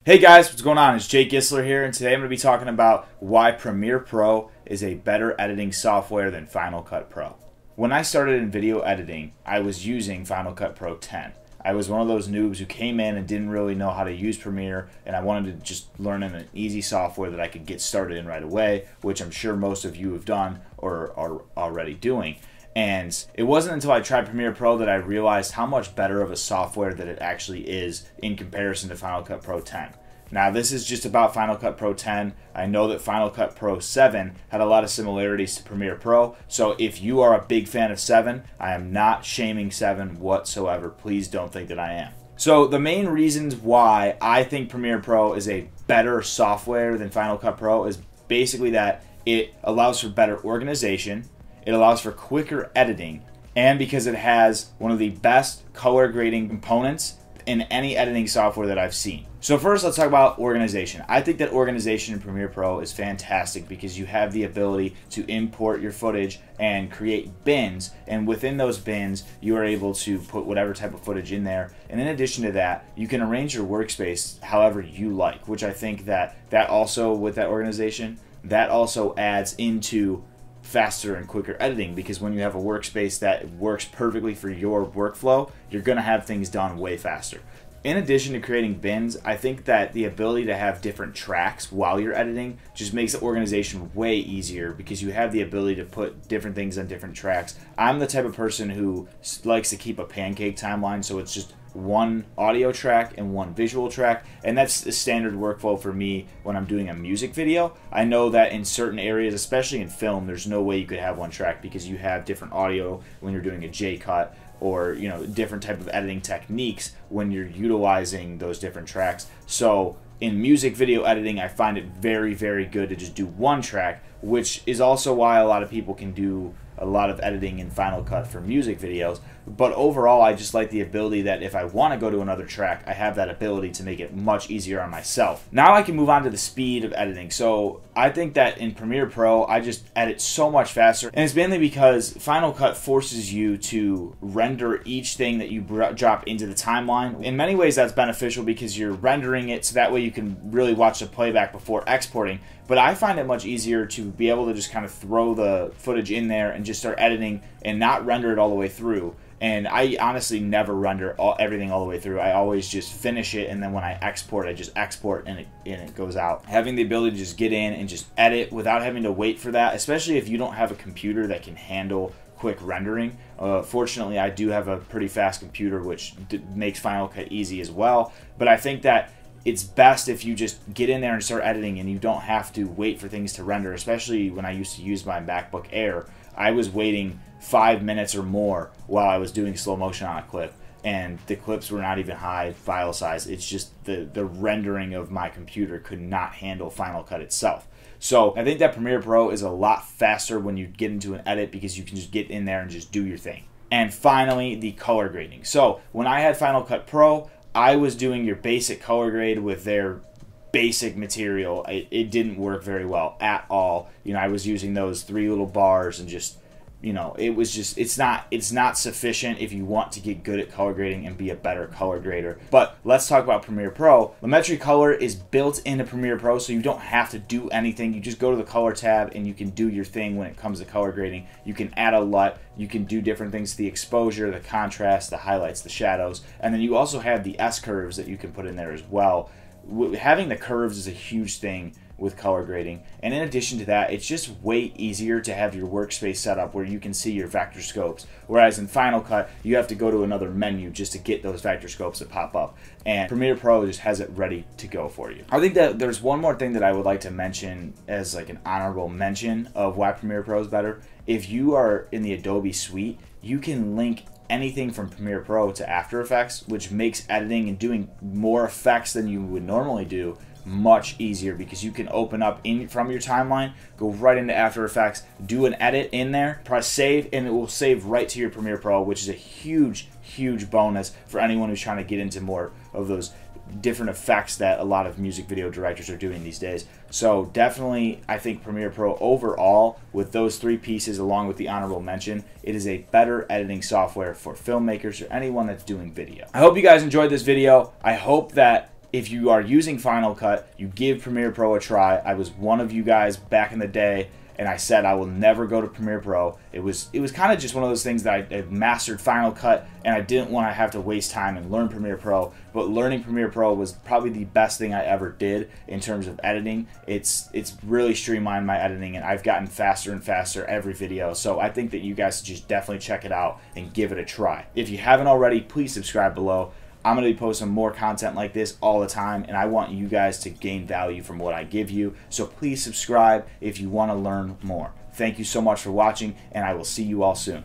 Hey guys, what's going on? It's Jake Gisler here, and today I'm going to be talking about why Premiere Pro is a better editing software than Final Cut Pro. When I started in video editing, I was using Final Cut Pro 10. I was one of those noobs who came in and didn't really know how to use Premiere, and I wanted to just learn an easy software that I could get started in right away, which I'm sure most of you have done or are already doing. And it wasn't until I tried Premiere Pro that I realized how much better of a software that it actually is in comparison to Final Cut Pro 10. Now, this is just about Final Cut Pro 10. I know that Final Cut Pro 7 had a lot of similarities to Premiere Pro, so if you are a big fan of 7, I am not shaming 7 whatsoever. Please don't think that I am. So the main reasons why I think Premiere Pro is a better software than Final Cut Pro is basically that it allows for better organization, it allows for quicker editing, and because it has one of the best color grading components in any editing software that I've seen. So first, let's talk about organization. I think that organization in Premiere Pro is fantastic because you have the ability to import your footage and create bins, and within those bins, you are able to put whatever type of footage in there. And in addition to that, you can arrange your workspace however you like, which I think that also, with that organization, that also adds into faster and quicker editing, because when you have a workspace that works perfectly for your workflow, you're going to have things done way faster. In addition to creating bins, I think that the ability to have different tracks while you're editing just makes the organization way easier because you have the ability to put different things on different tracks. I'm the type of person who likes to keep a pancake timeline, so it's just one audio track and one visual track, and that's the standard workflow for me when I'm doing a music video. I know that in certain areas, especially in film, there's no way you could have one track because you have different audio when you're doing a J-cut, or different type of editing techniques when you're utilizing those different tracks. So in music video editing, I find it very, very good to just do one track, which is also why a lot of people can do a lot of editing in Final Cut for music videos. But overall, I just like the ability that if I want to go to another track, I have that ability to make it much easier on myself. Now I can move on to the speed of editing. So I think that in Premiere Pro, I just edit so much faster. And it's mainly because Final Cut forces you to render each thing that you drop into the timeline. In many ways, that's beneficial because you're rendering it so that way you can really watch the playback before exporting. But I find it much easier to be able to just kind of throw the footage in there and just start editing and not render it all the way through. And I honestly never render everything all the way through. I always just finish it, and then when I export, I just export and it goes out. Having the ability to just get in and just edit without having to wait for that, especially if you don't have a computer that can handle quick rendering. Fortunately, I do have a pretty fast computer, which makes Final Cut easy as well. But I think that it's best if you just get in there and start editing and you don't have to wait for things to render, especially when I used to use my MacBook Air. I was waiting 5 minutes or more while I was doing slow motion on a clip, and the clips were not even high file size. It's just the rendering of my computer could not handle Final Cut itself. So I think that Premiere Pro is a lot faster when you get into an edit because you can just get in there and just do your thing. And finally, the color grading. So when I had Final Cut Pro, I was doing your basic color grade with their basic material. It didn't work very well at all. I was using those 3 little bars and just, it was just, it's not sufficient if you want to get good at color grading and be a better color grader. But let's talk about Premiere Pro. Lumetri Color is built into Premiere Pro, so you don't have to do anything. You just go to the color tab and you can do your thing when it comes to color grading. You can add a LUT, you can do different things to the exposure, the contrast, the highlights, the shadows, and then you also have the S-curves that you can put in there as well. Having the curves is a huge thing with color grading, and in addition to that, it's just way easier to have your workspace set up where you can see your vector scopes, whereas in Final Cut you have to go to another menu just to get those vector scopes that pop up, and Premiere Pro just has it ready to go for you. I think that there's one more thing that I would like to mention as like an honorable mention of why Premiere Pro is better. If you are in the Adobe suite, you can link anything from Premiere Pro to After Effects, which makes editing and doing more effects than you would normally do much easier, because you can open up from your timeline, go right into After Effects, do an edit in there, press save, and it will save right to your Premiere Pro, which is a huge bonus for anyone who's trying to get into more of those different effects that a lot of music video directors are doing these days. So definitely, I think Premiere Pro overall, with those 3 pieces along with the honorable mention, it is a better editing software for filmmakers or anyone that's doing video. I hope you guys enjoyed this video. I hope that if you are using Final Cut, you give Premiere Pro a try. I was one of you guys back in the day, and I said I will never go to Premiere Pro. It was kind of just one of those things that I mastered Final Cut, and I didn't want to have to waste time and learn Premiere Pro. But learning Premiere Pro was probably the best thing I ever did in terms of editing. It's really streamlined my editing, and I've gotten faster and faster every video. So I think that you guys should just definitely check it out and give it a try. If you haven't already, please subscribe below. I'm going to be posting more content like this all the time, and I want you guys to gain value from what I give you. So please subscribe if you want to learn more. Thank you so much for watching, and I will see you all soon.